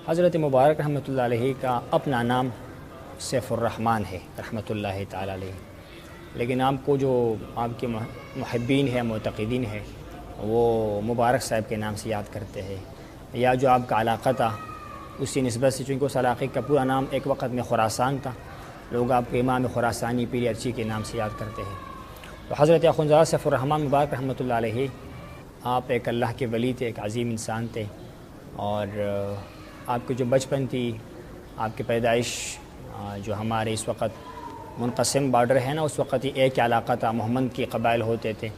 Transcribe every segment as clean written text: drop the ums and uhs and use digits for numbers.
حضرت مبارک رحمۃ اللہ علیہ کا اپنا نام سیف الرحمن ہے رحمۃ اللہ تعالیٰ علیہ، لیکن آپ کو جو آپ کے محبین ہیں، معتقدین ہیں، وہ مبارک صاحب کے نام سے یاد کرتے ہیں، یا جو آپ کا علاقہ تھا اسی نسبت سے، چونکہ اس علاقے کا پورا نام ایک وقت میں خراسان تھا، لوگ آپ کو امام خراسانی پیر ارچی کے نام سے یاد کرتے ہیں۔ تو حضرت اخوندزادہ سیف الرحمن مبارک رحمۃ اللہ علیہ آپ ایک اللہ کے ولی تھے، ایک عظیم انسان تھے، اور آپ کی جو بچپن تھی، آپ کی پیدائش جو ہمارے اس وقت منقسم بارڈر ہے نا، اس وقت یہ ایک علاقہ تھا، محمد کے قبائل ہوتے تھے،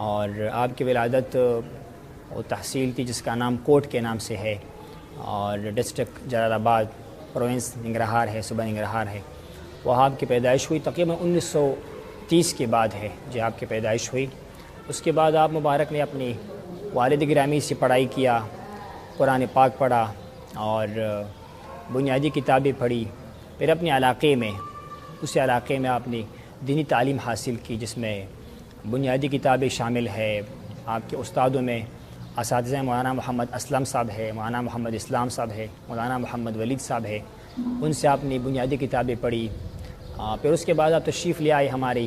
اور آپ کی ولادت وہ تحصیل تھی جس کا نام کوٹ کے نام سے ہے، اور ڈسٹرکٹ جلال آباد، پروونس ننگرہار ہے، صوبہ ننگرہار ہے۔ وہاں آپ کی پیدائش ہوئی، تقریباً 1930 کے بعد ہے جو آپ کی پیدائش ہوئی۔ اس کے بعد آپ مبارک نے اپنی والد گرامی سے پڑھائی کیا، قرآن پاک پڑھا اور بنیادی کتابیں پڑھی، پھر اپنے علاقے میں، اسی علاقے میں آپ نے دینی تعلیم حاصل کی، جس میں بنیادی کتابیں شامل ہے۔ آپ کے استادوں میں اساتذہ مولانا محمد اسلم صاحب ہے، مولانا محمد اسلام صاحب ہے، مولانا محمد ولید صاحب ہے، ان سے آپ نے بنیادی کتابیں پڑھی۔ پھر اس کے بعد آپ تشریف لے آئے ہماری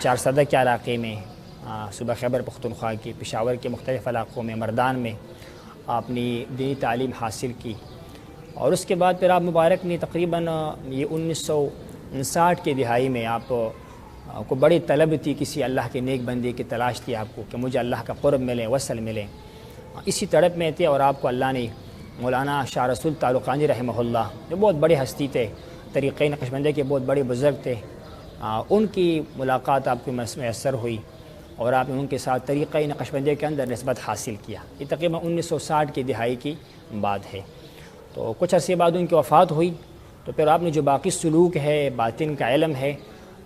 چارسدہ کے علاقے میں، صوبہ خیبر پختونخوا کے، پشاور کے مختلف علاقوں میں، مردان میں آپ نے دینی تعلیم حاصل کی، اور اس کے بعد پھر آپ مبارک نے تقریباً یہ 1959 کے دہائی میں آپ کو بڑی طلب تھی، کسی اللہ کے نیک بندے کی تلاش تھی آپ کو کہ مجھے اللہ کا قرب ملے، وصل ملے، اسی تڑپ میں تھے، اور آپ کو اللہ نے مولانا شاہ رسول تعلقانی رحمہ اللہ، جو بہت بڑے ہستی تھے، طریقۂ نقشبندی کے بہت بڑے بزرگ تھے، ان کی ملاقات آپ کو میسر ہوئی، اور آپ نے ان کے ساتھ طریقۂ نقشبندی کے اندر نسبت حاصل کیا۔ یہ تقریباً 1960 کی دہائی کی بات ہے۔ تو کچھ عرصے بعد ان کی وفات ہوئی، تو پھر آپ نے جو باقی سلوک ہے، باطن کا علم ہے،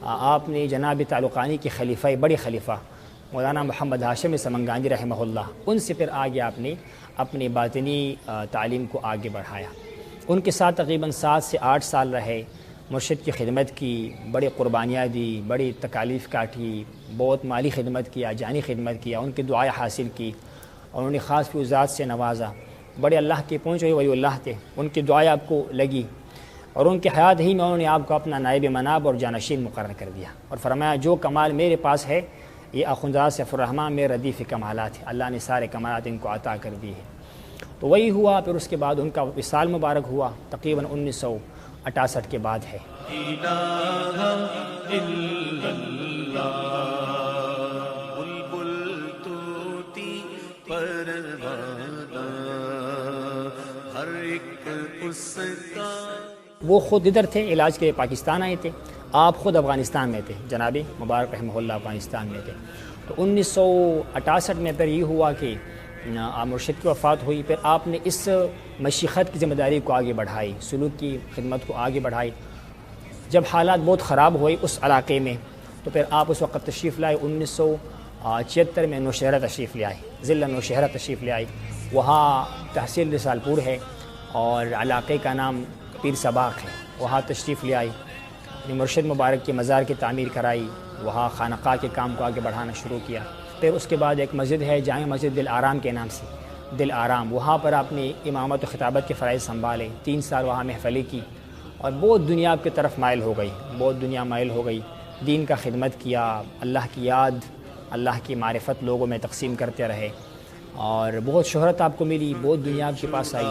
آپ نے جناب تعلقانی کے خلیفہ، بڑے خلیفہ مولانا محمد ہاشم سمنگانی رحمہ اللہ، ان سے پھر آگے آپ نے اپنی باطنی تعلیم کو آگے بڑھایا۔ ان کے ساتھ تقریباً 7 سے 8 سال رہے، مرشد کی خدمت کی، بڑی قربانیاں دی، بڑی تکالیف کاٹی، بہت مالی خدمت کیا، جانی خدمت کیا، ان کی دعائیں حاصل کی، اور انہیں خاص فیوزات سے نوازا۔ بڑے اللہ کے پہنچ ہوئے ولی اللہ تھے، ان کی دعائیں آپ کو لگی، اور ان کی حیات ہی میں انہوں نے آپ کو اپنا نائب مناب اور جانشین مقرر کر دیا، اور فرمایا جو کمال میرے پاس ہے یہ اخوندزادہ سیف الرحمن میں ردیف کمالات ہے، اللہ نے سارے کمالات ان کو عطا کر دی ہے۔ تو وہی ہوا، پھر اس کے بعد ان کا وصال مبارک ہوا، تقریباً 1968 کے بعد ہے۔ وہ خود ادھر تھے، علاج کے لیے پاکستان آئے تھے، آپ خود افغانستان میں تھے، جناب مبارک رحمہ اللہ افغانستان میں تھے۔ تو 1968 میں پھر یہ ہوا کہ مرشد کی وفات ہوئی، پھر آپ نے اس مشیخت کی ذمہ داری کو آگے بڑھائی، سلوک کی خدمت کو آگے بڑھائی۔ جب حالات بہت خراب ہوئے اس علاقے میں، تو پھر آپ اس وقت تشریف لائے، 1976 میں نوشہرہ تشریف لے آئے، ضلع نوشہرہ تشریف لے آئے، وہاں تحصیل رسال پور ہے، اور علاقے کا نام پیر سباق ہے، وہاں تشریف لے آئی، مرشد مبارک کی مزار کی تعمیر کرائی، وہاں خانقاہ کے کام کو آگے بڑھانا شروع کیا۔ پھر اس کے بعد ایک مسجد ہے جامع مسجد دل آرام کے نام سے، دل آرام، وہاں پر آپ نے امامت و خطابت کے فرائض سنبھالے، 3 سال وہاں محفلی کی، اور بہت دنیا آپ کی طرف مائل ہو گئی، بہت دنیا مائل ہو گئی، دین کا خدمت کیا، اللہ کی یاد، اللہ کی معرفت لوگوں میں تقسیم کرتے رہے، اور بہت شہرت آپ کو ملی، بہت دنیا آپ کے پاس آئی۔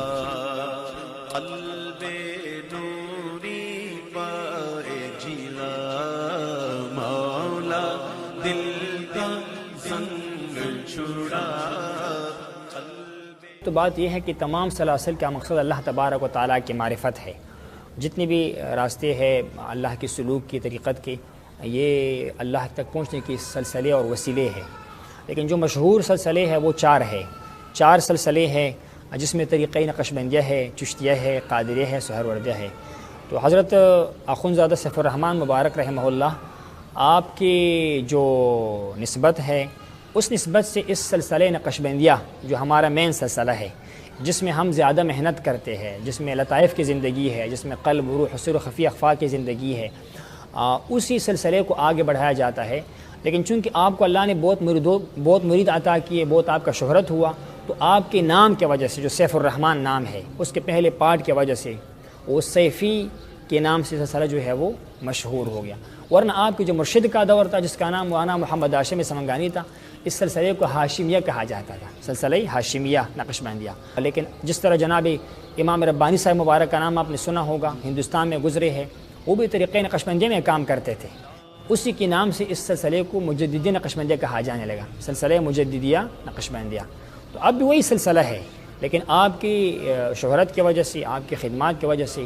تو بات یہ ہے کہ تمام سلاسل کا مقصد اللہ تبارک و تعالیٰ کی معرفت ہے، جتنے بھی راستے ہیں اللہ کی سلوک کی، طریقت کی، یہ اللہ تک پہنچنے کی سلسلے اور وسیلے ہیں، لیکن جو مشہور سلسلے ہیں وہ 4 ہے، 4 سلسلے ہیں جس میں طریقۂ نقشبندیہ ہے، چشتیہ ہے، قادریہ ہے، سہروردیہ ہے۔ تو حضرت اخوندزادہ سیف الرحمن مبارک رحمہ اللہ آپ کی جو نسبت ہے، اس نسبت سے اس سلسلہ نقشبندیہ جو ہمارا مین سلسلہ ہے، جس میں ہم زیادہ محنت کرتے ہیں، جس میں لطائف کی زندگی ہے، جس میں قلب، روح، سر و خفی اخفاء کی زندگی ہے، اسی سلسلے کو آگے بڑھایا جاتا ہے۔ لیکن چونکہ آپ کو اللہ نے بہت مرید عطا کیے، بہت آپ کا شہرت ہوا، تو آپ کے نام کی وجہ سے جو سیف الرحمن نام ہے اس کے پہلے پارٹ کی وجہ سے وہ سیفی کے نام سے سلسلہ جو ہے وہ مشہور ہو گیا، ورنہ آپ کے جو مرشد کا دور تھا جس کا نام مولانا محمد ہاشم سمنگانی تھا، اس سلسلے کو ہاشمیہ کہا جاتا تھا، سلسلہ ہاشمیہ نقشبندیہ۔ لیکن جس طرح جناب امام ربانی صاحب مبارک کا نام آپ نے سنا ہوگا، ہندوستان میں گزرے ہیں، وہ بھی طریقے نقشبندیہ میں کام کرتے تھے، اسی کے نام سے اس سلسلے کو مجددی نقشبندیہ کہا جانے لگا، سلسلہ مجددیہ نقشبندیہ۔ تو اب بھی وہی سلسلہ ہے، لیکن آپ کی شہرت کی وجہ سے، آپ کی خدمات کی وجہ سے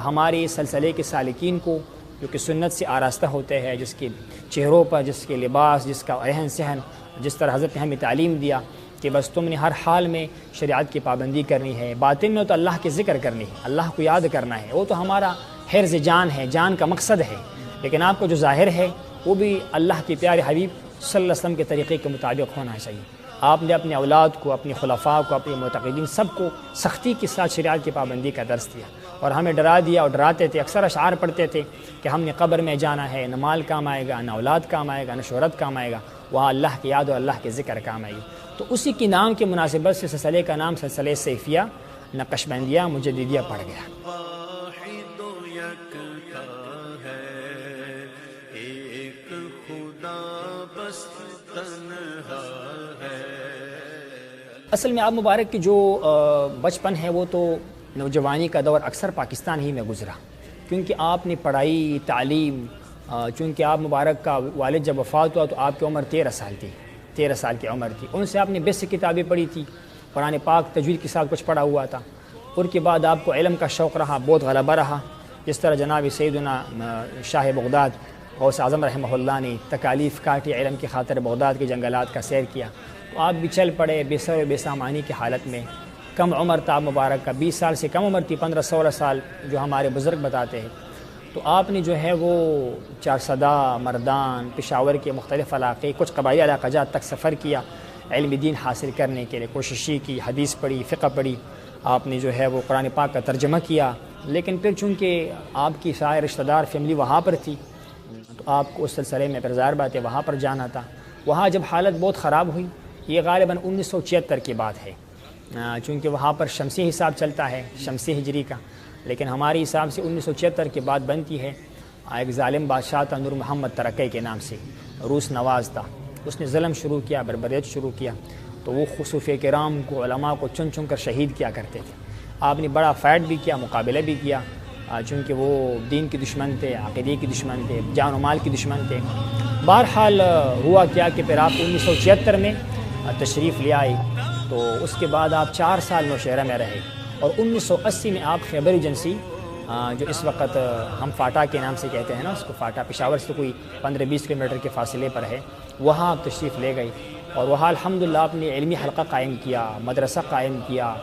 ہمارے سلسلے کے سالکین کو جو کہ سنت سے آراستہ ہوتے ہیں، جس کے چہروں پر، جس کے لباس، جس کا رہن سہن، جس طرح حضرت نے ہمیں تعلیم دیا کہ بس تم نے ہر حال میں شریعت کی پابندی کرنی ہے، باطن میں تو اللہ کے ذکر کرنی ہے، اللہ کو یاد کرنا ہے، وہ تو ہمارا حرز جان ہے، جان کا مقصد ہے، لیکن آپ کو جو ظاہر ہے وہ بھی اللہ کے پیارے حبیب صلی اللہ علیہ وسلم کے طریقے کے مطابق ہونا چاہیے۔ آپ نے اپنے اولاد کو، اپنے خلفاء کو، اپنے معتقدین سب کو سختی کے ساتھ شریعت کی پابندی کا درس دیا، اور ہمیں ڈرا دیا اور ڈراتے تھے، اکثر اشعار پڑھتے تھے کہ ہم نے قبر میں جانا ہے، نہ مال کام آئے گا، نہ اولاد کام آئے گا، نہ شہرت کام آئے گا، وہاں اللہ کی یاد اور اللہ کے ذکر کام آئے گی۔ تو اسی کی نام کی مناسبت سے سلسلے کا نام سلسلہ سیفیہ نقشبندیہ مجددیہ پڑ گیا۔ اصل میں آپ مبارک کی جو بچپن ہے وہ تو نوجوانی کا دور اکثر پاکستان ہی میں گزرا، کیونکہ آپ نے پڑھائی، تعلیم، چونکہ آپ مبارک کا والد جب وفات ہوا تو آپ کی عمر 13 سال تھی، 13 سال کی عمر تھی، ان سے آپ نے بیسک کتابیں پڑھی تھی، قرآن پاک تجوید کے ساتھ کچھ پڑھا ہوا تھا، اور کے بعد آپ کو علم کا شوق رہا، بہت غلبہ رہا، جس طرح جناب سیدنا شاہ بغداد غوث اعظم رحمہ اللہ نے تکالیف کاٹی، علم کی خاطر بغداد کے جنگلات کا سیر کیا، تو آپ بھی چل پڑے بے سر و بے سامانی کی حالت میں۔ کم عمر تھا مبارک کا، 20 سال سے کم عمر تھی، 15-16 سال جو ہمارے بزرگ بتاتے ہیں۔ تو آپ نے جو ہے وہ چارسدہ، مردان، پشاور کے مختلف علاقے، کچھ قبائلی علاقہ جات تک سفر کیا، علم دین حاصل کرنے کے لیے کوشش کی، حدیث پڑھی، فقہ پڑھی، آپ نے جو ہے وہ قرآن پاک کا ترجمہ کیا، لیکن پھر چونکہ آپ کی سارے رشتہ دار فیملی وہاں پر تھی تو آپ کو اس سلسلے میں پھر ظاہر بات ہے وہاں پر جانا تھا۔ وہاں جب حالت بہت خراب ہوئی، یہ غالباً 1976 کی بات ہے، چونکہ وہاں پر شمسی حساب چلتا ہے، شمسی ہجری کا، لیکن ہمارے حساب سے 1976 کی بات بنتی ہے۔ ایک ظالم بادشاہ تھا نور محمد ترکی کے نام سے، روس نواز تھا، اس نے ظلم شروع کیا، بربریت شروع کیا، تو وہ صوفیہ کرام کو، علماء کو چن چن کر شہید کیا کرتے تھے۔ آپ نے بڑا فائٹ بھی کیا، مقابلہ بھی کیا، چونکہ وہ دین کے دشمن تھے، عقیدے کے دشمن تھے، جان و مال کے دشمن تھے۔ بہرحال ہوا کیا کہ پھر آپ 1976 میں تشریف لے آئے، تو اس کے بعد آپ 4 سال نوشہرہ میں رہے، اور 1980 میں آپ خیبر ایجنسی، جو اس وقت ہم فاٹا کے نام سے کہتے ہیں نا اس کو، فاٹا پشاور سے کوئی 15-20 کلومیٹر کے فاصلے پر ہے، وہاں آپ تشریف لے گئی، اور وہاں الحمدللہ آپ نے علمی حلقہ قائم کیا، مدرسہ قائم کیا،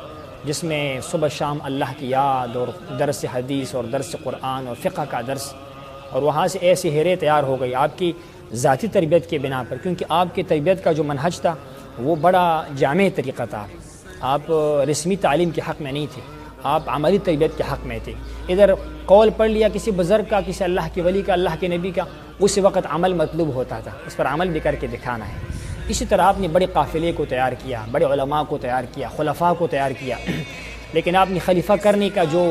جس میں صبح شام اللہ کی یاد اور درس حدیث اور درس قرآن اور فقہ کا درس، اور وہاں سے ایسی ہیرے تیار ہو گئی آپ کی ذاتی تربیت کے بنا پر، کیونکہ آپ کی تربیت کا جو منہج تھا وہ بڑا جامع طریقہ تھا۔ آپ رسمی تعلیم کے حق میں نہیں تھے، آپ عملی تربیت کے حق میں تھے۔ ادھر قول پڑھ لیا کسی بزرگ کا، کسی اللہ کے ولی کا، اللہ کے نبی کا، اس وقت عمل مطلوب ہوتا تھا، اس پر عمل بھی کر کے دکھانا ہے۔ اسی طرح آپ نے بڑے قافلے کو تیار کیا، بڑے علماء کو تیار کیا، خلفاء کو تیار کیا، لیکن آپ نے خلیفہ کرنے کا جو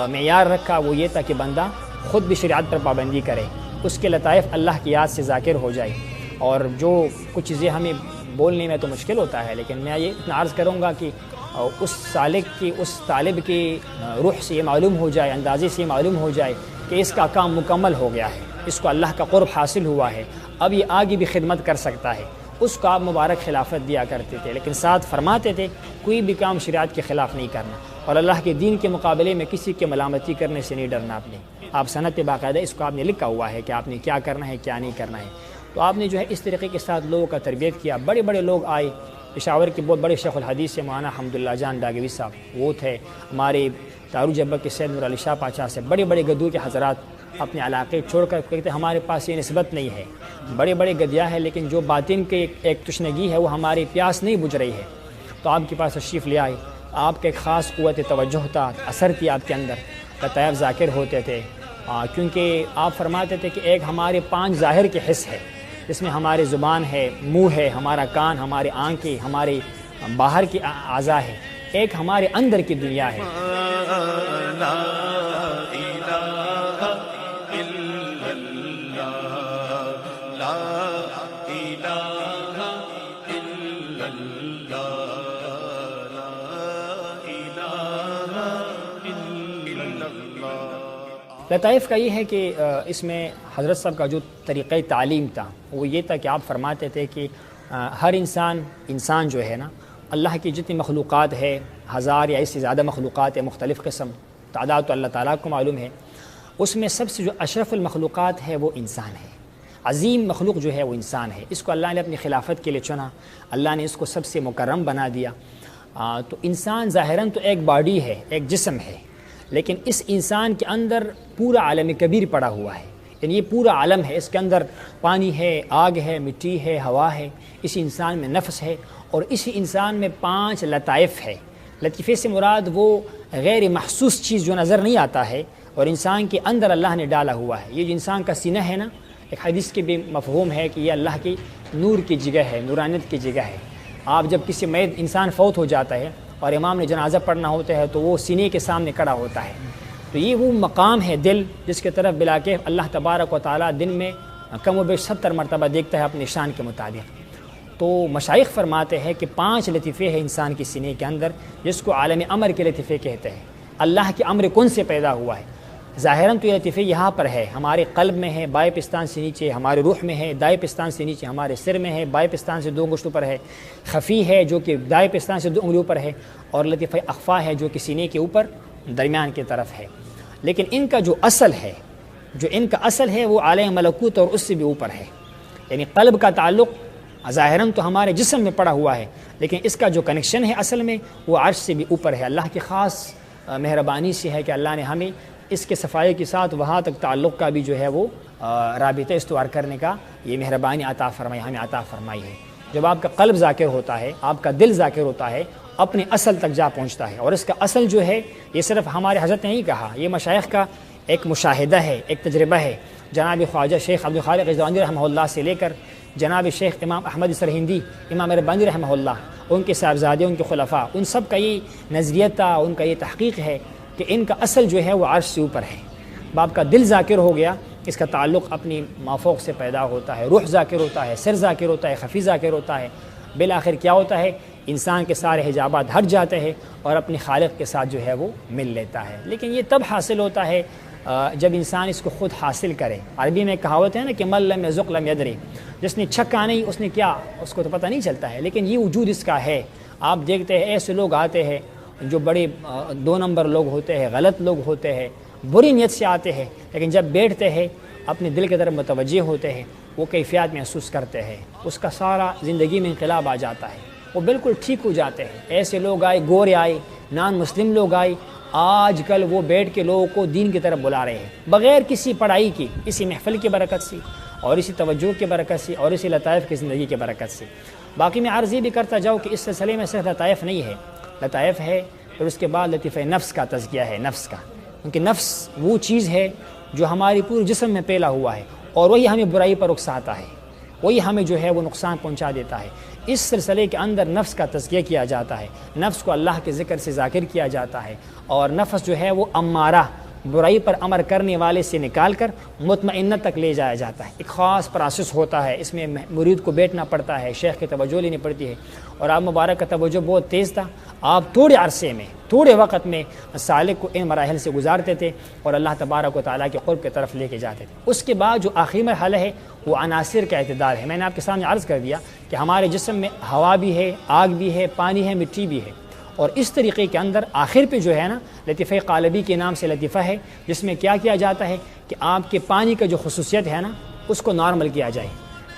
معیار رکھا وہ یہ تھا کہ بندہ خود بھی شریعت پر پابندی کرے، اس کے لطائف اللہ کی یاد سے ذاکر ہو جائے، اور جو کچھ چیزیں ہمیں بولنے میں تو مشکل ہوتا ہے، لیکن میں یہ اتنا عرض کروں گا کہ اس سالک کی، اس طالب کی روح سے یہ معلوم ہو جائے، اندازے سے یہ معلوم ہو جائے کہ اس کا کام مکمل ہو گیا ہے، اس کو اللہ کا قرب حاصل ہوا ہے، اب یہ آگے بھی خدمت کر سکتا ہے، اس کو آپ مبارک خلافت دیا کرتے تھے، لیکن ساتھ فرماتے تھے کوئی بھی کام شریعت کے خلاف نہیں کرنا، اور اللہ کے دین کے مقابلے میں کسی کے ملامتی کرنے سے نہیں ڈرنا۔ آپ سند پہ باقاعدہ اس کو آپ نے لکھا ہوا ہے کہ آپ نے کیا کرنا ہے، کیا نہیں کرنا ہے۔ تو آپ نے جو ہے اس طریقے کے ساتھ لوگوں کا تربیت کیا، بڑے بڑے لوگ آئے، پشاور کے بہت بڑے شیخ الحدیث سے مولانا حمداللہ جان ڈاگوی صاحب وہ تھے، ہمارے دارو جبہ کے سید نور علی شاہ پاچا سے بڑے بڑے گدو کے حضرات اپنے علاقے چھوڑ کر کہتے ہمارے پاس یہ نسبت نہیں ہے، بڑے بڑے گدیا ہے، لیکن جو باطن کے ایک تشنگی ہے وہ ہماری پیاس نہیں بجھ رہی ہے، تو آپ کے پاس تشریف لے آئے۔ آپ کا ایک خاص قوت توجہ تھا، اثر تھی آپ کے اندر، لطائف ذاکر ہوتے تھے، کیونکہ آپ فرماتے تھے کہ ایک ہمارے 5 ظاہر کے حص ہے، جس میں ہمارے زبان ہے، منہ ہے، ہمارا کان، ہمارے آنکھیں، ہمارے باہر کی اعضاء ہے، ایک ہمارے اندر کی دنیا ہے۔ لطائف کا یہ ہے کہ اس میں حضرت صاحب کا جو طریقہ تعلیم تھا وہ یہ تھا کہ آپ فرماتے تھے کہ ہر انسان جو ہے نا، اللہ کی جتنی مخلوقات ہے، 1000 یا اس سے زیادہ مخلوقات ہے، مختلف قسم، تعداد تو اللہ تعالیٰ کو معلوم ہے، اس میں سب سے جو اشرف المخلوقات ہے وہ انسان ہے، عظیم مخلوق جو ہے وہ انسان ہے۔ اس کو اللہ نے اپنی خلافت کے لیے چنا، اللہ نے اس کو سب سے مکرم بنا دیا۔ تو انسان ظاہراً تو ایک باڈی ہے، ایک جسم ہے، لیکن اس انسان کے اندر پورا عالم کبیر پڑا ہوا ہے، یعنی یہ پورا عالم ہے، اس کے اندر پانی ہے، آگ ہے، مٹی ہے، ہوا ہے، اس انسان میں نفس ہے، اور اسی انسان میں 5 لطائف ہے۔ لطیفے سے مراد وہ غیر محسوس چیز جو نظر نہیں آتا ہے اور انسان کے اندر اللہ نے ڈالا ہوا ہے۔ یہ جو انسان کا سینہ ہے نا، ایک حدیث کے بھی مفہوم ہے کہ یہ اللہ کی نور کی جگہ ہے، نورانیت کی جگہ ہے۔ آپ جب کسی میت انسان فوت ہو جاتا ہے اور امام نے جنازہ پڑھنا ہوتا ہے تو وہ سینے کے سامنے کھڑا ہوتا ہے، تو یہ وہ مقام ہے دل جس کے طرف بلاکیف اللہ تبارک و تعالیٰ دن میں کم و بیش 70 مرتبہ دیکھتا ہے اپنے شان کے مطابق۔ تو مشائخ فرماتے ہیں کہ 5 لطیفے ہیں انسان کے سینے کے اندر، جس کو عالم امر کے لطیفے کہتے ہیں۔ اللہ کے امر کن سے پیدا ہوا ہے۔ ظاہراً تو یہ لطیفے یہاں پر ہے، ہمارے قلب میں ہے، بائیں پستان سے نیچے، ہمارے روح میں ہے، دائیں پستان سے نیچے، ہمارے سر میں ہے، بائیں پستان سے 2 انگشتوں پر ہے، خفی ہے جو کہ دائیں پستان سے 2 انگلیوں پر ہے، اور لطیفہ اخفا ہے جو کہ سینے کے اوپر درمیان کی طرف ہے۔ لیکن ان کا جو اصل ہے وہ عالم ملکوت اور اس سے بھی اوپر ہے، یعنی قلب کا تعلق ظاہراً تو ہمارے جسم میں پڑا ہوا ہے، لیکن اس کا جو کنیکشن ہے اصل میں وہ عرش سے بھی اوپر ہے۔ اللہ کی خاص مہربانی سے ہے کہ اللہ نے ہمیں اس کے صفائی کے ساتھ وہاں تک تعلق کا بھی جو ہے وہ رابطہ استوار کرنے کا یہ مہربانی عطا فرمائی، ہمیں عطا فرمائی ہے۔ جب آپ کا قلب ذاکر ہوتا ہے، آپ کا دل ذاکر ہوتا ہے، اپنے اصل تک جا پہنچتا ہے، اور اس کا اصل جو ہے یہ صرف ہمارے حضرت نے نہیں کہا، یہ مشائخ کا ایک مشاہدہ ہے، ایک تجربہ ہے۔ جناب خواجہ شیخ عبدالخالق غزنوی رحمہ اللہ سے لے کر جناب شیخ امام احمد سرہندی، امام ربانی رحمہ اللہ، ان کے صاحبزادے، ان کے خلفاء، ان سب کا یہ نظریہ تھا، ان کا یہ تحقیق ہے کہ ان کا اصل جو ہے وہ عرش سے اوپر ہے۔ باپ کا دل ذاکر ہو گیا، اس کا تعلق اپنی مافوق سے پیدا ہوتا ہے، روح ذاکر ہوتا ہے، سر ذاکر ہوتا ہے، خفی ذاکر ہوتا ہے، بالآخر کیا ہوتا ہے؟ انسان کے سارے حجابات ہٹ جاتے ہیں اور اپنے خالق کے ساتھ جو ہے وہ مل لیتا ہے۔ لیکن یہ تب حاصل ہوتا ہے جب انسان اس کو خود حاصل کرے۔ عربی میں کہاوت ہے نا کہ من لم یذق لم یدری، جس نے چکھا نہیں اس نے کیا، اس کو تو پتہ نہیں چلتا ہے، لیکن یہ وجود اس کا ہے۔ آپ دیکھتے ہیں ایسے لوگ آتے ہیں جو بڑے 2 نمبر لوگ ہوتے ہیں، غلط لوگ ہوتے ہیں، بری نیت سے آتے ہیں، لیکن جب بیٹھتے ہیں اپنے دل کی طرف متوجہ ہوتے ہیں، وہ کیفیات محسوس کرتے ہیں، اس کا سارا زندگی میں انقلاب آ جاتا ہے، وہ بالکل ٹھیک ہو جاتے ہیں۔ ایسے لوگ آئے، گورے آئے، نان مسلم لوگ آئے، آج کل وہ بیٹھ کے لوگوں کو دین کی طرف بلا رہے ہیں بغیر کسی پڑھائی کی، اسی محفل کی برکت سے اور اسی توجہ کی برکت سے اور اسی لطائف کی زندگی کی برکت سے۔ باقی میں عرض یہ بھی کرتا جاؤں کہ اس سلسلے میں صرف لطائف نہیں ہے، لطائف ہے، پھر اس کے بعد لطیفہ نفس کا تزکیہ ہے، نفس کا، کیونکہ نفس وہ چیز ہے جو ہماری پورے جسم میں پھیلا ہوا ہے اور وہی ہمیں برائی پر اکساتا ہے، وہی ہمیں جو ہے وہ نقصان پہنچا دیتا ہے۔ اس سلسلے کے اندر نفس کا تزکیہ کیا جاتا ہے، نفس کو اللہ کے ذکر سے ذاکر کیا جاتا ہے، اور نفس جو ہے وہ امارہ، برائی پر امر کرنے والے سے نکال کر مطمئنہ تک لے جایا جاتا ہے۔ ایک خاص پروسیس ہوتا ہے، اس میں مرید کو بیٹھنا پڑتا ہے، شیخ کی توجہ لینی پڑتی ہے، اور آپ مبارک کا توجہ بہت تیز تھا، آپ تھوڑے عرصے میں، تھوڑے وقت میں سالک کو ان مراحل سے گزارتے تھے اور اللہ تبارک و تعالیٰ کے قرب کی طرف لے کے جاتے تھے۔ اس کے بعد جو آخری مرحلہ ہے وہ عناصر کا اعتدال ہے۔ میں نے آپ کے سامنے عرض کر دیا کہ ہمارے جسم میں ہوا بھی ہے، آگ بھی ہے، پانی ہے، مٹی بھی ہے، اور اس طریقے کے اندر آخر پہ جو ہے نا لطیفہ قالبی کے نام سے لطیفہ ہے، جس میں کیا جاتا ہے کہ آپ کے پانی کا جو خصوصیت ہے نا اس کو نارمل کیا جائے۔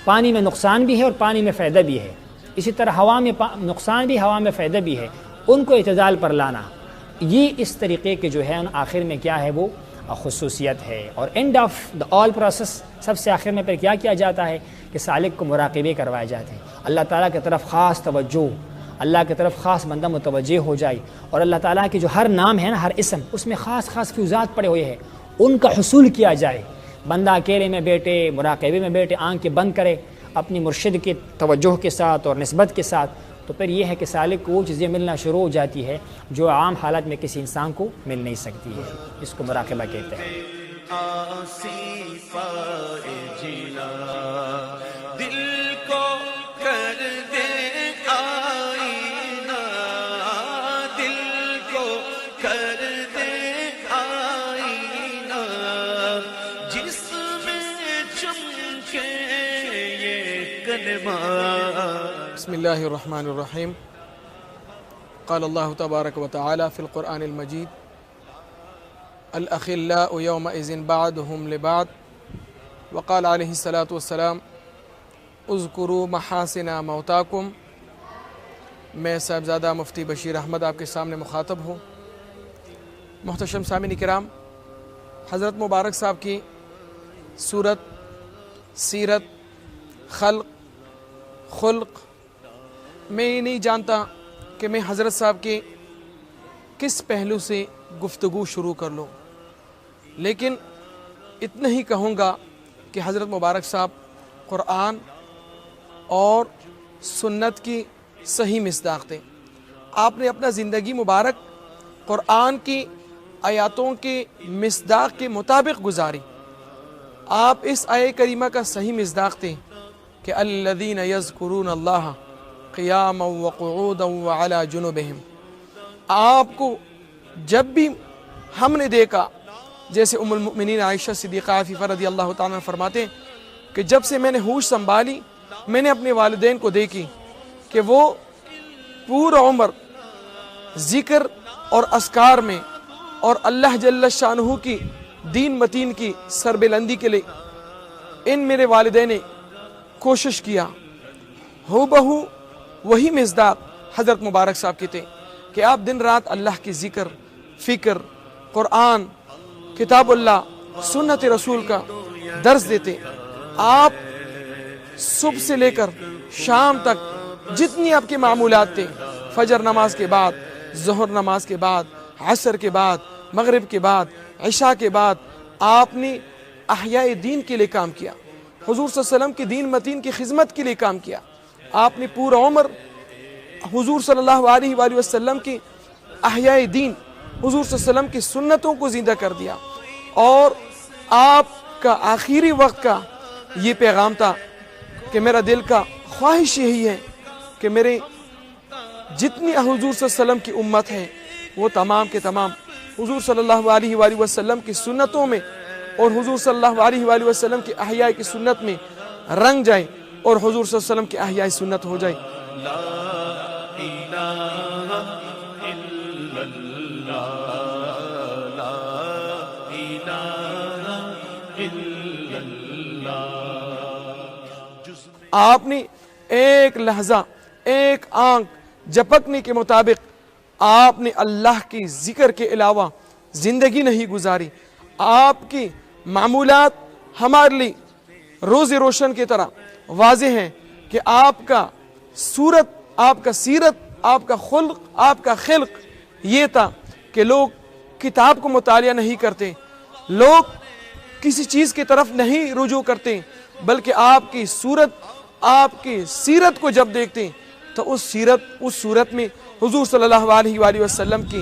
پانی میں نقصان بھی ہے اور پانی میں فائدہ بھی ہے، اسی طرح ہوا میں نقصان بھی، ہوا میں فائدہ بھی ہے، ان کو اعتدال پر لانا، یہ اس طریقے کے جو ہے آخر میں کیا ہے وہ خصوصیت ہے۔ اور end of the all process, سب سے آخر میں پھر کیا جاتا ہے کہ سالک کو مراقبے کروائے جاتے ہیں، اللہ تعالیٰ کی طرف خاص توجہ، اللہ کی طرف خاص بندہ متوجہ ہو جائے، اور اللہ تعالیٰ کے جو ہر نام ہے نا، ہر اسم، اس میں خاص فیوزات پڑے ہوئے ہیں، ان کا حصول کیا جائے۔ بندہ اکیلے میں بیٹھے، مراقبے میں بیٹھے، آنکھیں بند کرے، اپنی مرشد کی توجہ کے ساتھ اور نسبت کے ساتھ تو پھر یہ ہے کہ سالک کو وہ چیزیں ملنا شروع ہو جاتی ہے جو عام حالات میں کسی انسان کو مل نہیں سکتی ہے. اس کو مراقبہ کہتے ہیں. آسی پائے جینا دل کو کر دے آئینہ، دل کو کر دے آئینہ، جس میں چمکے یہ کلمہ. بسم اللہ الرحمن الرحیم. قال اللہ تبارک و تعالی فی القرآن المجید: الاخلاء یومئذ بعضهم لبعض. وقال علیہ الصلاۃ والسلام: اذکروا محاسن موتاکم. میں صاحبزادہ مفتی بشیر احمد آپ کے سامنے مخاطب ہوں. محتشم سامعین کرام، حضرت مبارک صاحب کی صورت، سیرت، خلق میں یہ نہیں جانتا کہ میں حضرت صاحب کے کس پہلو سے گفتگو شروع کر لوں، لیکن اتنا ہی کہوں گا کہ حضرت مبارک صاحب قرآن اور سنت کی صحیح مصداق تھے. آپ نے اپنا زندگی مبارک قرآن کی آیاتوں کے مصداق کے مطابق گزاری. آپ اس آیہ کریمہ کا صحیح مصداق تھے کہ الذین یذکرون اللہ قیاما وقعودا وعلی جنوبہم. آپ کو جب بھی ہم نے دیکھا، جیسے ام المؤمنین عائشہ صدیقہ عفیفہ رضی اللہ تعالیٰ عنہ فرماتے ہیں کہ جب سے میں نے ہوش سنبھالی، میں نے اپنے والدین کو دیکھی کہ وہ پورا عمر ذکر اور اذکار میں اور اللہ جل شانہ کی دین متین کی سربلندی کے لیے ان میرے والدین نے کوشش کیا. ہو بہو وہی مصداق حضرت مبارک صاحب کے تھے کہ آپ دن رات اللہ کی ذکر، فکر، قرآن، کتاب اللہ، سنت رسول کا درس دیتے. آپ صبح سے لے کر شام تک جتنی آپ کے معمولات تھے، فجر نماز کے بعد، ظہر نماز کے بعد، عصر کے بعد، مغرب کے بعد، عشاء کے بعد، آپ نے احیاء دین کے لیے کام کیا. حضور صلی اللہ علیہ وسلم کی دین متین کی خدمت کے لیے کام کیا. آپ نے پورا عمر حضور صلی اللہ علیہ وآلہ وسلم کی احیاء دین، حضور صلی اللہ علیہ وسلم کی سنتوں کو زندہ کر دیا. اور آپ کا آخری وقت کا یہ پیغام تھا کہ میرا دل کا خواہش یہی ہے کہ میرے جتنی حضور صلی اللہ علیہ وسلم کی امت ہے وہ تمام کے تمام حضور صلی اللہ علیہ وآلہ وسلم کی سنتوں میں اور حضور صلی اللہ علیہ وآلہ وسلم کی احیاء کی سنت میں رنگ جائیں اور حضور صلی اللہ علیہ وسلم کی احیاء سنت ہو جائے. لا الہ الا اللہ، لا الہ الا اللہ. آپ نے ایک لحظہ، ایک آنکھ جھپکنے کے مطابق آپ نے اللہ کی ذکر کے علاوہ زندگی نہیں گزاری. آپ کی معمولات ہمارے لیے روز روشن کی طرح واضح ہیں کہ آپ کا صورت، آپ کا سیرت، آپ کا خلق، آپ کا خلق یہ تھا کہ لوگ کتاب کو مطالعہ نہیں کرتے، لوگ کسی چیز کی طرف نہیں رجوع کرتے، بلکہ آپ کی صورت، آپ کی سیرت کو جب دیکھتے تو اس صورت میں حضور صلی اللہ علیہ وآلہ وسلم کی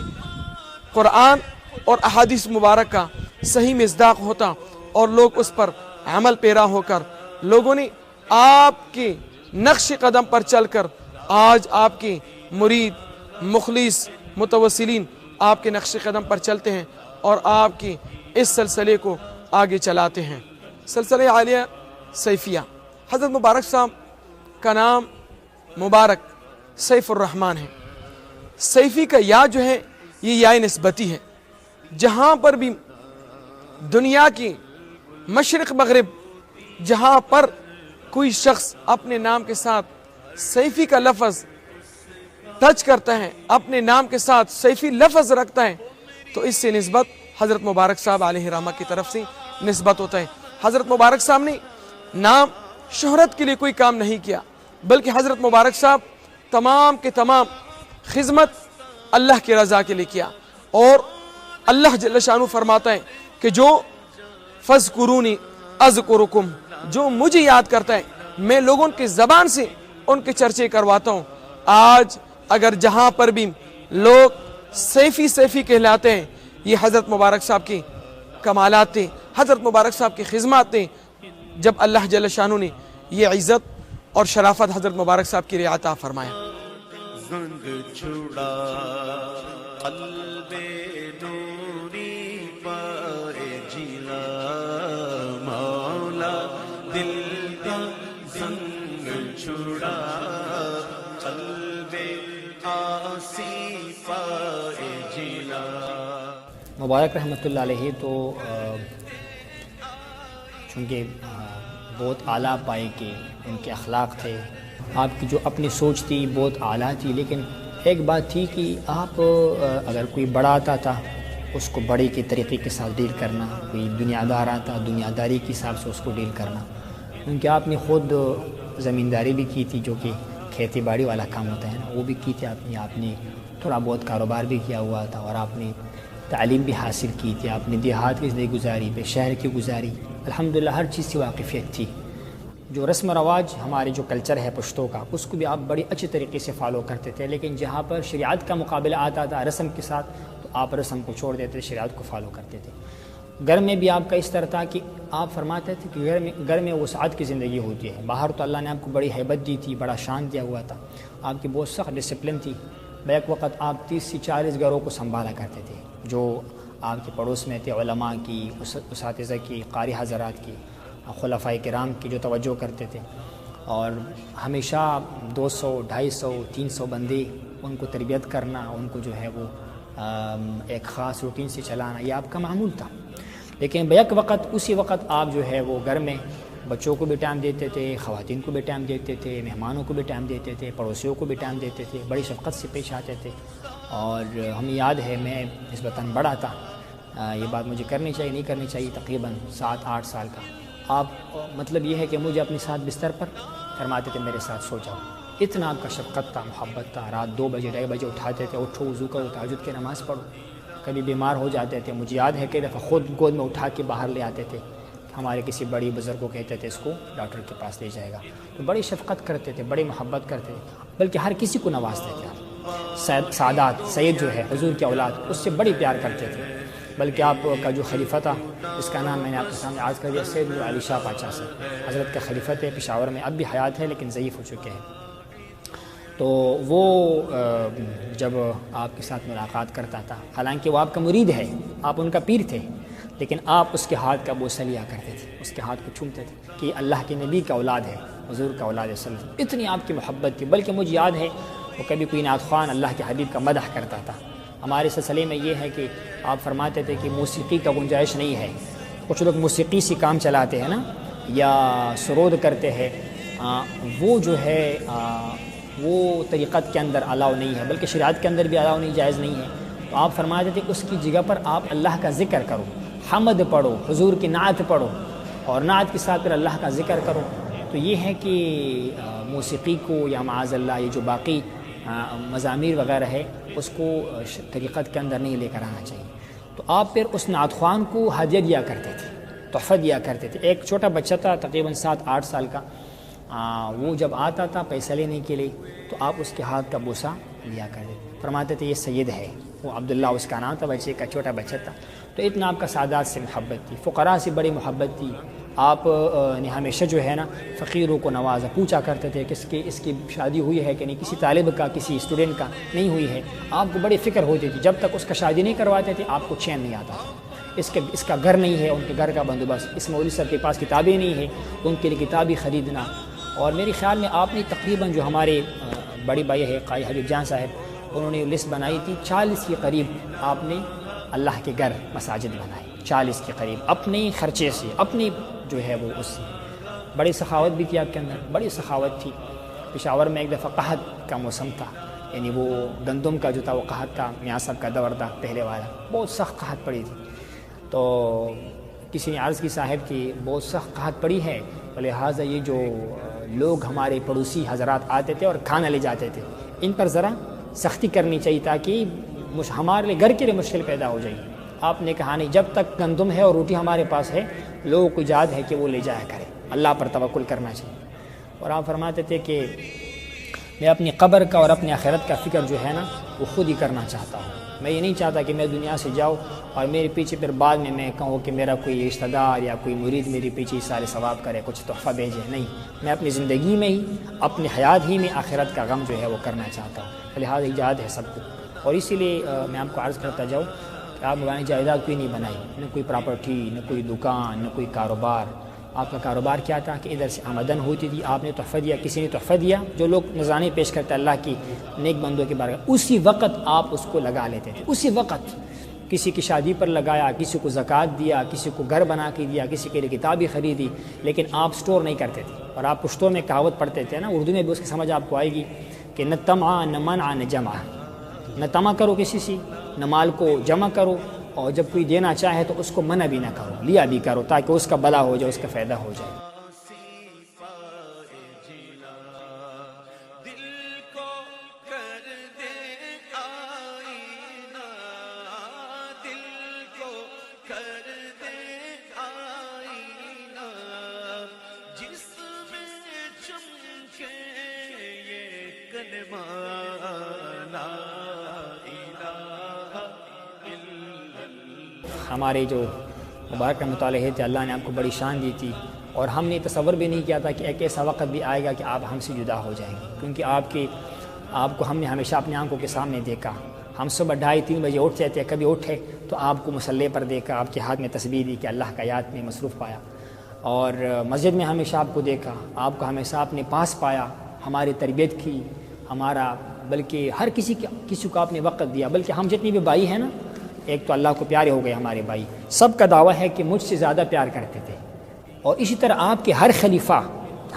قرآن اور احادیث مبارک کا صحیح مصداق ہوتا اور لوگ اس پر عمل پیرا ہو کر لوگوں نے آپ کے نقش قدم پر چل کر آج آپ کے مرید، مخلص، متوسلین آپ کے نقش قدم پر چلتے ہیں اور آپ کی اس سلسلے کو آگے چلاتے ہیں. سلسلہ عالیہ سیفیہ. حضرت مبارک صاحب کا نام مبارک سیف الرحمن ہے. سیفی کا یا جو ہے یہ یا نسبتی ہے. جہاں پر بھی دنیا کی مشرق مغرب جہاں پر کوئی شخص اپنے نام کے ساتھ سیفی کا لفظ ٹچ کرتا ہے، اپنے نام کے ساتھ سیفی لفظ رکھتا ہے، تو اس سے نسبت حضرت مبارک صاحب علیہ رحمہ کی طرف سے نسبت ہوتا ہے. حضرت مبارک صاحب نے نام شہرت کے لیے کوئی کام نہیں کیا، بلکہ حضرت مبارک صاحب تمام کے تمام خدمت اللہ کی رضا کے لیے کیا. اور اللہ جل شانہ فرماتا ہے کہ جو فَاذْكُرُونِي أَذْكُرُكُمْ، جو مجھے یاد کرتا ہے میں لوگوں کی زبان سے ان کے چرچے کرواتا ہوں. آج اگر جہاں پر بھی لوگ سیفی کہلاتے ہیں، یہ حضرت مبارک صاحب کی کمالات تھے، حضرت مبارک صاحب کی خدمات تھے، جب اللہ جل شانہ نے یہ عزت اور شرافت حضرت مبارک صاحب کی رعایت عطا فرمایا۔ زنگ چھڑا قلب نوری پائے جلا، مولا دل کا زنگ چھڑا قلب آسی پائے جلا۔ مبارک رحمۃ اللہ علیہ تو چونکہ بہت اعلیٰ پائے کے ان کے اخلاق تھے، آپ کی جو اپنی سوچ تھی بہت اعلیٰ تھی، لیکن ایک بات تھی کہ آپ اگر کوئی بڑا آتا تھا اس کو بڑے کے طریقے کے ساتھ ڈیل کرنا، کوئی دنیا دار آتا دنیا داری کے حساب سے اس کو ڈیل کرنا، کیونکہ آپ نے خود زمینداری بھی کی تھی جو کہ کھیتی باڑی والا کام ہوتا ہے نا، وہ بھی کی تھی آپ نے تھوڑا بہت کاروبار بھی کیا ہوا تھا، اور آپ نے تعلیم بھی حاصل کی تھی، آپ نے دیہات کی زندگی گزاری، پھر شہر کی گزاری، الحمدللہ ہر چیز سے واقفیت تھی۔ جو رسم و رواج ہمارے جو کلچر ہے پشتوں کا، اس کو بھی آپ بڑی اچھے طریقے سے فالو کرتے تھے، لیکن جہاں پر شریعت کا مقابلہ آتا تھا رسم کے ساتھ تو آپ رسم کو چھوڑ دیتے، شریعت کو فالو کرتے تھے۔ گھر میں بھی آپ کا اس طرح تھا کہ آپ فرماتے تھے کہ گھر میں وسعت کی زندگی ہوتی ہے، باہر تو اللہ نے آپ کو بڑی ہیبت دی تھی، بڑا شان دیا ہوا تھا، آپ کی بہت سخت ڈسپلن تھی، بیک وقت آپ 30 سے 40 گھروں کو سنبھالا کرتے تھے، جو آپ کے پڑوس میں تھے، علماء کی، اساتذہ کی، قاری حضرات کی، خلفائے کرام کی جو توجہ کرتے تھے، اور ہمیشہ 200 250 300 بندے ان کو تربیت کرنا، ان کو جو ہے وہ ایک خاص روٹین سے چلانا، یہ آپ کا معمول تھا۔ لیکن بیک وقت اسی وقت آپ جو ہے وہ گھر میں بچوں کو بھی ٹائم دیتے تھے، خواتین کو بھی ٹائم دیتے تھے، مہمانوں کو بھی ٹائم دیتے تھے، پڑوسیوں کو بھی ٹائم دیتے تھے، بڑی شفقت سے پیش آتے تھے۔ اور ہمیں یاد ہے میں نسبتاً بڑا تھا، یہ بات مجھے کرنی چاہیے نہیں کرنی چاہیے، تقریباً 7-8 سال کا، آپ مطلب یہ ہے کہ مجھے اپنے ساتھ بستر پر فرماتے تھے میرے ساتھ سو جاؤ، اتنا آپ کا شفقت تھا، محبت تھا، رات 2 بجے 2:30 بجے اٹھاتے تھے، اٹھو وضو کرو تہجد کی نماز پڑھو، کبھی بیمار ہو جاتے تھے، مجھے یاد ہے کئی دفعہ خود گود میں اٹھا کے باہر لے آتے تھے، ہمارے کسی بڑی بزرگ کو کہتے تھے اس کو ڈاکٹر کے پاس لے جائے گا، تو بڑی شفقت کرتے تھے، بڑی محبت کرتے تھے، بلکہ ہر کسی کو نوازتے تھے آپ۔ سادات سید جو ہے حضور کی اولاد، اس سے بڑی پیار کرتے تھے، بلکہ آپ کا جو خلیفہ تھا اس کا نام میں نے آپ کے سامنے عرض کر دیا، سید علی شاہ پاچا سے، حضرت کا خلیفہ تھے، پشاور میں اب بھی حیات ہے لیکن ضعیف ہو چکے ہیں۔ تو وہ جب آپ کے ساتھ ملاقات کرتا تھا، حالانکہ وہ آپ کا مرید ہے، آپ ان کا پیر تھے، لیکن آپ اس کے ہاتھ کا بوسہ لیا کرتے تھے، اس کے ہاتھ کو چومتے تھے کہ اللہ کے نبی کا اولاد ہے، حضور کا اولاد ہے صلی اللہ علیہ وسلم، اتنی آپ کی محبت تھی۔ بلکہ مجھے یاد ہے وہ کبھی کوئی نعت خوان اللہ کے حبیب کا مدح کرتا تھا، ہمارے سلسلے میں یہ ہے کہ آپ فرماتے تھے کہ موسیقی کا گنجائش نہیں ہے، کچھ لوگ موسیقی سے کام چلاتے ہیں نا، یا سرود کرتے ہیں، وہ جو ہے وہ طریقت کے اندر الاؤ نہیں ہے، بلکہ شریعت کے اندر بھی الاؤ نہیں، جائز نہیں ہے۔ تو آپ فرماتے تھے کہ اس کی جگہ پر آپ اللہ کا ذکر کرو، حمد پڑھو، حضور کی نعت پڑھو، اور نعت کے ساتھ پھر اللہ کا ذکر کرو۔ تو یہ ہے کہ موسیقی کو یا معاذ اللہ یہ جو باقی مزامیر وغیرہ ہے اس کو طریقت کے اندر نہیں لے کر آنا چاہیے۔ تو آپ پھر اس نعت خوان کو ہدیہ دیا کرتے تھے، تحفہ دیا کرتے تھے۔ ایک چھوٹا بچہ تھا تقریباً 7-8 سال کا، وہ جب آتا تھا پیسہ لینے کے لیے تو آپ اس کے ہاتھ کا بوسہ لیا کرتے، فرماتے تھے یہ سید ہے، وہ عبداللہ اس کا نام تھا، بچے کا چھوٹا بچہ تھا۔ تو اتنا آپ کا سادات سے محبت تھی، فقراء سے بڑی محبت تھی۔ آپ نے ہمیشہ جو ہے نا فقیروں کو نوازا، پوچھا کرتے تھے کہ اس کی شادی ہوئی ہے کہ نہیں، کسی طالب کا کسی اسٹوڈنٹ کا نہیں ہوئی ہے، آپ کو بڑی فکر ہوتی تھی، جب تک اس کا شادی نہیں کرواتے تھے آپ کو چین نہیں آتا تھا۔ اس کا گھر نہیں ہے، ان کے گھر کا بندوبست، اس مولوی صاحب کے پاس کتابیں نہیں ہیں، ان کے لیے کتابیں خریدنا۔ اور میرے خیال میں آپ نے تقریباً جو ہمارے بڑی بھائی ہے قاری حبیب جان صاحب، انہوں نے لسٹ بنائی تھی 40 کے قریب آپ نے اللہ کے گھر مساجد بنائے، 40 کے قریب اپنے خرچے سے، اپنی جو ہے وہ اس سے۔ بڑی سخاوت بھی تھی آپ کے اندر، بڑی سخاوت تھی۔ پشاور میں ایک دفعہ قحط کا موسم تھا، یعنی وہ گندم کا جو تھا وہ قحط تھا، میاں صاحب کا دور تھا پہلے والا، بہت سخت قحط پڑی تھی۔ تو کسی نے عرض کی صاحب کی بہت سخت قحط پڑی ہے، لہٰذا یہ جو لوگ ہمارے پڑوسی حضرات آتے تھے اور کھانا لے جاتے تھے، ان پر ذرا سختی کرنی چاہیے تاکہ ہمارے لیے گھر کے لیے مشکل پیدا ہو جائے۔ آپ نے کہا نہیں، جب تک گندم ہے اور روٹی ہمارے پاس ہے لوگوں کو یاد ہے کہ وہ لے جایا کرے، اللہ پر توکل کرنا چاہیے۔ اور آپ فرماتے تھے کہ میں اپنی قبر کا اور اپنی آخرت کا فکر جو ہے نا وہ خود ہی کرنا چاہتا ہوں۔ میں یہ نہیں چاہتا کہ میں دنیا سے جاؤں اور میرے پیچھے پھر بعد میں کہوں کہ میرا کوئی رشتہ دار یا کوئی مرید میرے پیچھے سارے ثواب کرے، کچھ تحفہ بھیجے۔ نہیں، میں اپنی زندگی میں ہی، اپنی حیات ہی میں آخرت کا غم جو ہے وہ کرنا چاہتا ہوں۔ لہٰذا ایجاد ہے سب کو، اور اسی لیے میں آپ کو عرض کرتا جاؤں کہ آپ مولانا جائیداد کوئی نہیں بنائی، نہ کوئی پراپرٹی، نہ کوئی دکان، نہ کوئی کاروبار۔ آپ کا کاروبار کیا تھا کہ ادھر سے آمدن ہوتی تھی، آپ نے تحفہ دیا، کسی نے تحفہ دیا، جو لوگ نذرانے پیش کرتے اللہ کی نیک بندوں کے بارے میں، اسی وقت آپ اس کو لگا لیتے تھے، اسی وقت کسی کی شادی پر لگایا، کسی کو زکوٰۃ دیا، کسی کو گھر بنا کے دیا، کسی کے لیے کتابیں خریدی، لیکن آپ سٹور نہیں کرتے تھے۔ اور آپ پشتوں میں کہاوت پڑھتے تھے نا، اردو میں بھی اس کی سمجھ آپ کو آئے گی کہ نہ طمع، نہ منع، نہ جمع۔ نہ طمع کرو کسی سے، نہ مال کو جمع کرو، اور جب کوئی دینا چاہے تو اس کو منع بھی نہ کرو، لیا بھی کرو، تاکہ اس کا بھلا ہو جائے، اس کا فائدہ ہو جائے۔ ہمارے جو مبارک رحمۃ اللہ علیہ تھے، اللہ نے آپ کو بڑی شان دی تھی، اور ہم نے تصور بھی نہیں کیا تھا کہ ایک ایسا وقت بھی آئے گا کہ آپ ہم سے جدا ہو جائیں گے، کیونکہ آپ کو ہم نے ہمیشہ اپنی آنکھوں کے سامنے دیکھا۔ ہم صبح 2:30-3 بجے اٹھ جاتے، کبھی اٹھے تو آپ کو مصلی پر دیکھا، آپ کے ہاتھ میں تسبیح دی کہ اللہ کا یاد میں مصروف پایا، اور مسجد میں ہمیشہ آپ کو دیکھا، آپ کو ہمیشہ اپنے پاس پایا، ہماری تربیت کی، ہمارا بلکہ ہر کسی کو آپ نے وقت دیا۔ بلکہ ہم جتنے بھی بھائی ہیں نا، ایک تو اللہ کو پیارے ہو گئے ہمارے بھائی، سب کا دعویٰ ہے کہ مجھ سے زیادہ پیار کرتے تھے۔ اور اسی طرح آپ کے ہر خلیفہ،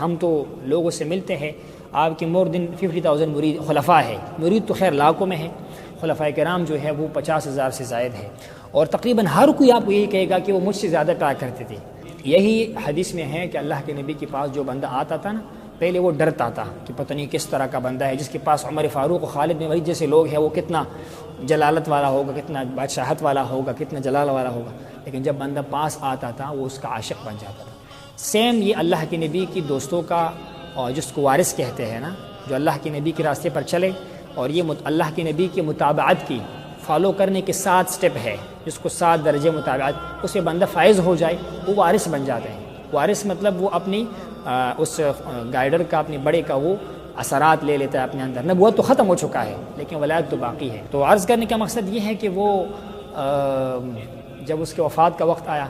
ہم تو لوگوں سے ملتے ہیں، آپ کے مور دن 50,000 مرید خلفاء ہے، مرید تو خیر لاکھوں میں ہے، خلفاء کرام جو ہے وہ 50,000 سے زائد ہے، اور تقریباً ہر کوئی آپ کو یہی کہے گا کہ وہ مجھ سے زیادہ پیار کرتے تھے۔ یہی حدیث میں ہے کہ اللہ کے نبی کے پاس جو بندہ آتا تھا نا، پہلے وہ ڈرتا تھا کہ پتہ نہیں کس طرح کا بندہ ہے، جس کے پاس عمر فاروق و خالد بن ولید جیسے لوگ ہیں، وہ کتنا جلالت والا ہوگا، کتنا بادشاہت والا ہوگا، کتنا جلال والا ہوگا۔ لیکن جب بندہ پاس آتا تھا وہ اس کا عاشق بن جاتا تھا۔ سیم یہ اللہ کے نبی کی دوستوں کا، اور جس کو وارث کہتے ہیں نا، جو اللہ کے نبی کے راستے پر چلے اور یہ اللہ کے نبی کی متابعت کی فالو کرنے کے 7 سٹیپ ہے، جس کو 7 درجے متابعت، اسے بندہ فائز ہو جائے، وہ وارث بن جاتے ہیں۔ وارث مطلب وہ اپنی اس گائیڈر کا، اپنے بڑے کا وہ اثرات لے لیتا ہے اپنے اندر۔ نبوت تو ختم ہو چکا ہے لیکن ولایت تو باقی ہے۔ تو عرض کرنے کا مقصد یہ ہے کہ وہ جب اس کے وفات کا وقت آیا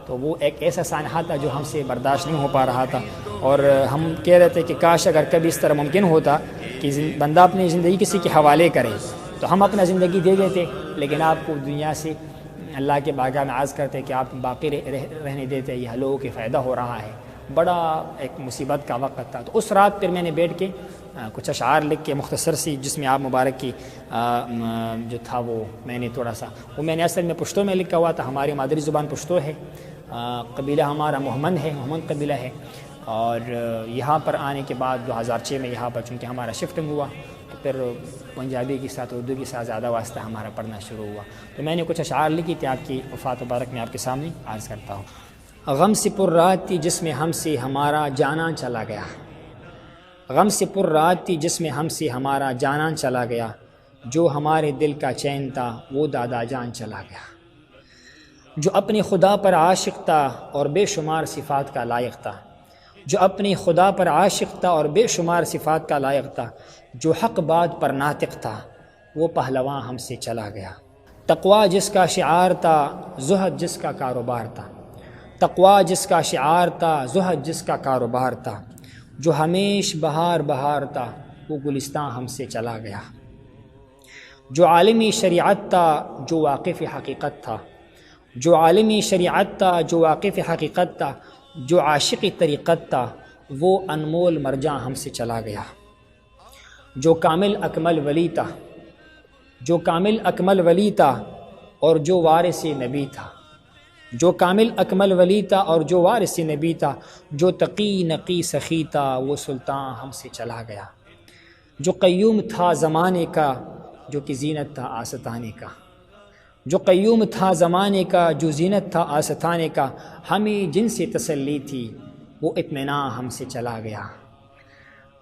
تو وہ ایک ایسا سانحہ تھا جو ہم سے برداشت نہیں ہو پا رہا تھا، اور ہم کہہ رہے تھے کہ کاش اگر کبھی اس طرح ممکن ہوتا کہ بندہ اپنی زندگی کسی کے حوالے کرے تو ہم اپنا زندگی دے دیتے، لیکن آپ کو دنیا سے اللہ کے بارگاہ میں عرض کرتے کہ آپ باقی رہنے دیتے، یہ لوگوں کے فائدہ ہو رہا ہے۔ بڑا ایک مصیبت کا وقت تھا۔ تو اس رات پھر میں نے بیٹھ کے کچھ اشعار لکھ کے مختصر سی، جس میں آپ مبارک کی جو تھا وہ میں نے تھوڑا سا، وہ میں نے اصل میں پشتو میں لکھا ہوا تھا۔ ہماری مادری زبان پشتو ہے، قبیلہ ہمارا محمد ہے، محمد قبیلہ ہے، اور یہاں پر آنے کے بعد 2006 میں یہاں پر چونکہ ہمارا شفٹنگ ہوا تو پھر پنجابی کے ساتھ اردو کے ساتھ زیادہ واسطہ ہمارا پڑھنا شروع ہوا۔ تو میں نے کچھ اشعار لکھی تھی، آپ کی وفات مبارک میں آپ کے سامنے عرض کرتا ہوں۔ غم سے پر رات تھی جس میں ہم سے ہمارا جانا چلا گیا، غم سے پر رات تھی جس میں ہم سے ہمارا جانا چلا گیا، جو ہمارے دل کا چین تھا وہ دادا جان چلا گیا، جو اپنے خدا پر عاشق تھا اور بے شمار صفات کا لائق تھا، جو اپنے خدا پر عاشق تھا اور بے شمار صفات کا لائق تھا، جو حق بات پر ناطق تھا وہ پہلواں ہم سے چلا گیا۔ تقویٰ جس کا شعار تھا، زہد جس کا کاروبار تھا، تقویٰ جس کا شعار تھا، زہد جس کا کاروبار تھا، جو ہمیش بہار بہار تھا وہ گلستان ہم سے چلا گیا، جو عالمی شریعت تھا جو واقف حقیقت تھا، جو عالمی شریعت تھا جو واقف حقیقت تھا، جو عاشق طریقت تھا وہ انمول مرجاں ہم سے چلا گیا، جو کامل اکمل ولی تھا، جو کامل اکمل ولی تھا اور جو وارث نبی تھا، جو کامل اکمل ولی تھا اور جو وارث نبی تھا، جو تقی نقی سخی تھا وہ سلطان ہم سے چلا گیا، جو قیوم تھا زمانے کا جو کہ زینت تھا آستانے کا، جو قیوم تھا زمانے کا جو زینت تھا آستانے کا، ہمیں جن سے تسلی تھی وہ اطمینان ہم سے چلا گیا،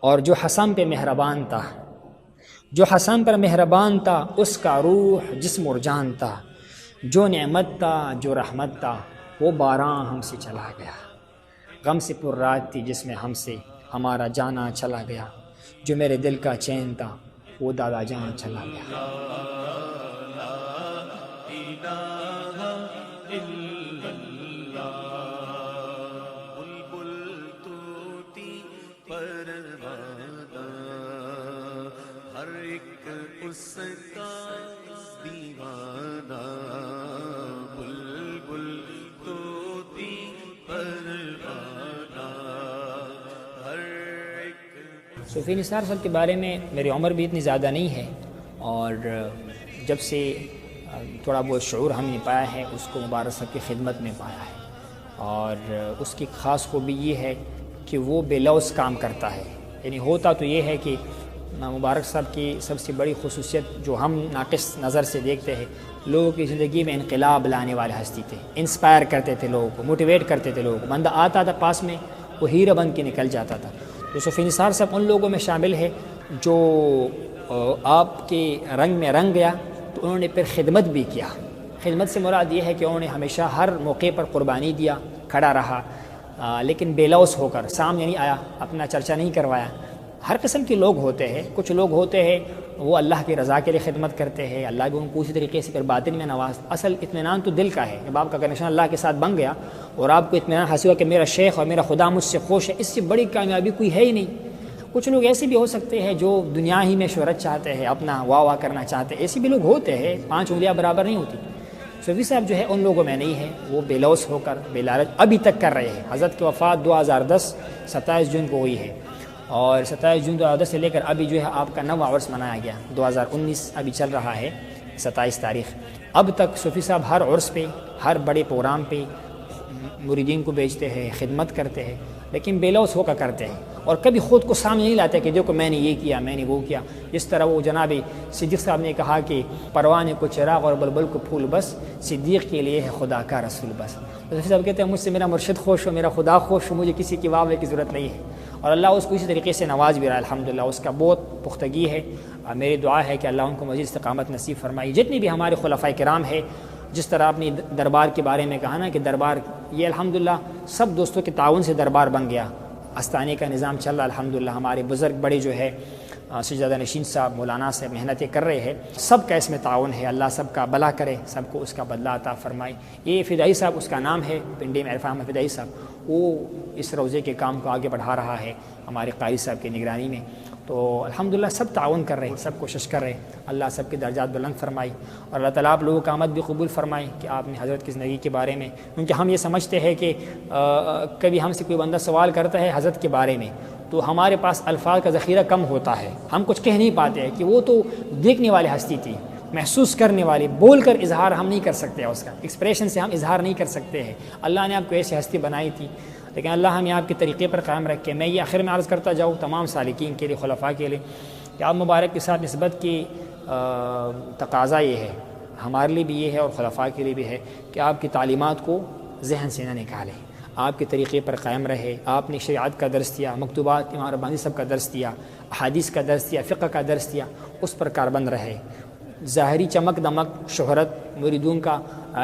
اور جو حسن پہ مہربان تھا، جو حسن پر مہربان تھا، اس کا روح جسم اور جان تھا، جو نعمت تھا، جو رحمت تھا، وہ باران ہم سے چلا گیا، غم سے پر رات تھی جس میں ہم سے ہمارا جانا چلا گیا، جو میرے دل کا چین تھا وہ دادا جان چلا گیا۔ ہر ایک اس کا دیوانہ، بلبل طوطی پروانہ، ہر ایک۔ صوفی نثار صاحب کے بارے میں میری عمر بھی اتنی زیادہ نہیں ہے، اور جب سے تھوڑا بہت شعور ہم نے پایا ہے اس کو مبارک صاحب کی خدمت میں پایا ہے، اور اس کی خاص خوبی یہ ہے کہ وہ بے لوث کام کرتا ہے۔ یعنی ہوتا تو یہ ہے کہ مبارک صاحب کی سب سے بڑی خصوصیت جو ہم ناقص نظر سے دیکھتے ہیں، لوگوں کی زندگی میں انقلاب لانے والے ہستی تھے، انسپائر کرتے تھے لوگوں کو، موٹیویٹ کرتے تھے لوگوں کو، بندہ آتا تھا پاس میں وہ ہیرا بن کے نکل جاتا تھا۔ تو صوفی نثار صاحب ان لوگوں میں شامل ہے جو آپ کے رنگ میں رنگ گیا تو انہوں نے پھر خدمت بھی کیا۔ خدمت سے مراد یہ ہے کہ انہوں نے ہمیشہ ہر موقع پر قربانی دیا، کھڑا رہا، لیکن بے لوث ہو کر سامنے نہیں آیا، اپنا چرچا نہیں کروایا۔ ہر قسم کے لوگ ہوتے ہیں، کچھ لوگ ہوتے ہیں وہ اللہ کی رضا کے لیے خدمت کرتے ہیں، اللہ بھی ان کو اسی طریقے سے پھر باطن میں نواز۔ اصل اطمینان تو دل کا ہے، جب آپ کا کنیکشن اللہ کے ساتھ بن گیا اور آپ کو اطمینان حاصل ہوا کہ میرا شیخ اور میرا خدا مجھ سے خوش ہے، اس سے بڑی کامیابی کوئی ہے ہی نہیں۔ کچھ لوگ ایسے بھی ہو سکتے ہیں جو دنیا ہی میں شہرت چاہتے ہیں، اپنا واہ واہ کرنا چاہتے ہیں، ایسے بھی لوگ ہوتے ہیں، 5 انگلیاں برابر نہیں ہوتی۔ صوفی صاحب جو ہے ان لوگوں میں نہیں ہے، وہ بے لوث ہو کر بے لالچ ابھی تک کر رہے ہیں۔ حضرت کی وفات 2010 27 جون کو ہوئی ہے، اور 27 جون 2010 سے لے کر ابھی جو ہے آپ کا 9واں عرس منایا گیا، 2019 ابھی چل رہا ہے 27 تاریخ۔ اب تک صوفی صاحب ہر عرس پہ، ہر بڑے پروگرام پہ مریدین کو بیچتے ہیں، خدمت کرتے ہیں، لیکن بے لوث ہو کر کرتے ہیں، اور کبھی خود کو سامنے نہیں لاتے کہ دیکھو میں نے یہ کیا، میں نے وہ کیا۔ جس طرح وہ جناب صدیق صاحب نے کہا کہ پروانے کو چراغ اور بلبل کو پھول بس، صدیق کے لیے ہے خدا کا رسول بس۔ صوفی صاحب کہتے ہیں مجھ سے میرا مرشد خوش ہو، میرا خدا خوش ہو، مجھے کسی کی واہ واہ کی ضرورت نہیں ہے، اور اللہ اس کو اسی طریقے سے نواز بھی رہا ہے الحمدللہ، اس کا بہت پختگی ہے۔ میری دعا ہے کہ اللہ ان کو مزید استقامت نصیب فرمائے۔ جتنے بھی ہمارے خلفائے کرام ہیں، جس طرح اپنی دربار کے بارے میں کہا نا کہ دربار یہ الحمدللہ سب دوستوں کے تعاون سے دربار بن گیا، استانے کا نظام چل رہا الحمدللہ، ہمارے بزرگ بڑے جو ہے سجادہ نشین صاحب، مولانا سے محنتیں کر رہے ہیں، سب کا اس میں تعاون ہے، اللہ سب کا بھلا کرے، سب کو اس کا بدلہ عطا فرمائے۔ یہ فدائی صاحب اس کا نام ہے، پنڈی میں عرفان احمد فدائی صاحب، وہ اس روزے کے کام کو آگے بڑھا رہا ہے ہمارے قاری صاحب کی نگرانی میں۔ تو الحمدللہ سب تعاون کر رہے ہیں، سب کوشش کر رہے ہیں، اللہ سب کے درجات بلند فرمائی، اور اللہ تعالیٰ آپ لوگوں کا آمد بھی قبول فرمائے کہ آپ نے حضرت کی زندگی کے بارے میں، کیونکہ ہم یہ سمجھتے ہیں کہ کبھی ہم سے کوئی بندہ سوال کرتا ہے حضرت کے بارے میں تو ہمارے پاس الفاظ کا ذخیرہ کم ہوتا ہے، ہم کچھ کہہ نہیں پاتے ہیں کہ وہ تو دیکھنے والے ہستی تھی، محسوس کرنے والی، بول کر اظہار ہم نہیں کر سکتے، اس کا ایکسپریشن سے ہم اظہار نہیں کر سکتے ہیں۔ اللہ نے آپ کو ایسی ہستی بنائی تھی، لیکن اللہ ہمیں آپ کے طریقے پر قائم رکھے۔ میں یہ آخر میں عرض کرتا جاؤں تمام سالکین کے لیے، خلفاء کے لیے، کہ آپ مبارک کے ساتھ نسبت کی تقاضا یہ ہے، ہمارے لیے بھی یہ ہے اور خلفاء کے لیے بھی ہے کہ آپ کی تعلیمات کو ذہن سے نہ نکالیں، آپ کے طریقے پر قائم رہے۔ آپ نے شریعت کا درس دیا، مکتوبات امام ربانی صاحب کا درس دیا، احادیث کا درس دیا، فقہ کا درس دیا، اس پر کاربند رہے۔ ظاہری چمک دمک، شہرت، مریدون کا،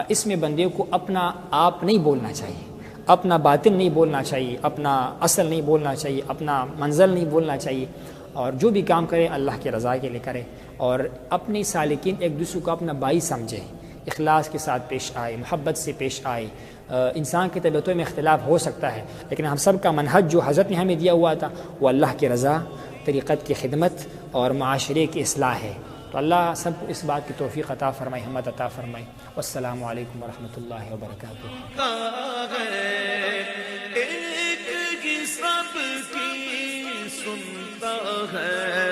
اس میں بندے کو اپنا آپ نہیں بولنا چاہیے، اپنا باطن نہیں بولنا چاہیے، اپنا اصل نہیں بولنا چاہیے، اپنا منزل نہیں بولنا چاہیے، اور جو بھی کام کرے اللہ کی رضا کے لیے کرے، اور اپنی سالکین ایک دوسرے کو اپنا بھائی سمجھے، اخلاص کے ساتھ پیش آئے، محبت سے پیش آئے۔ انسان کی طبیعتوں میں اختلاف ہو سکتا ہے، لیکن ہم سب کا منہج جو حضرت نے ہمیں دیا ہوا تھا وہ اللہ کی رضا، طریقت کی خدمت اور معاشرے کی اصلاح ہے۔ تو اللہ سب کو اس بات کی توفیق عطا فرمائے، ہمت عطا فرمائے۔ والسلام علیکم ورحمۃ اللہ وبرکاتہ۔ ایک ہی سب کی سنتا ہے،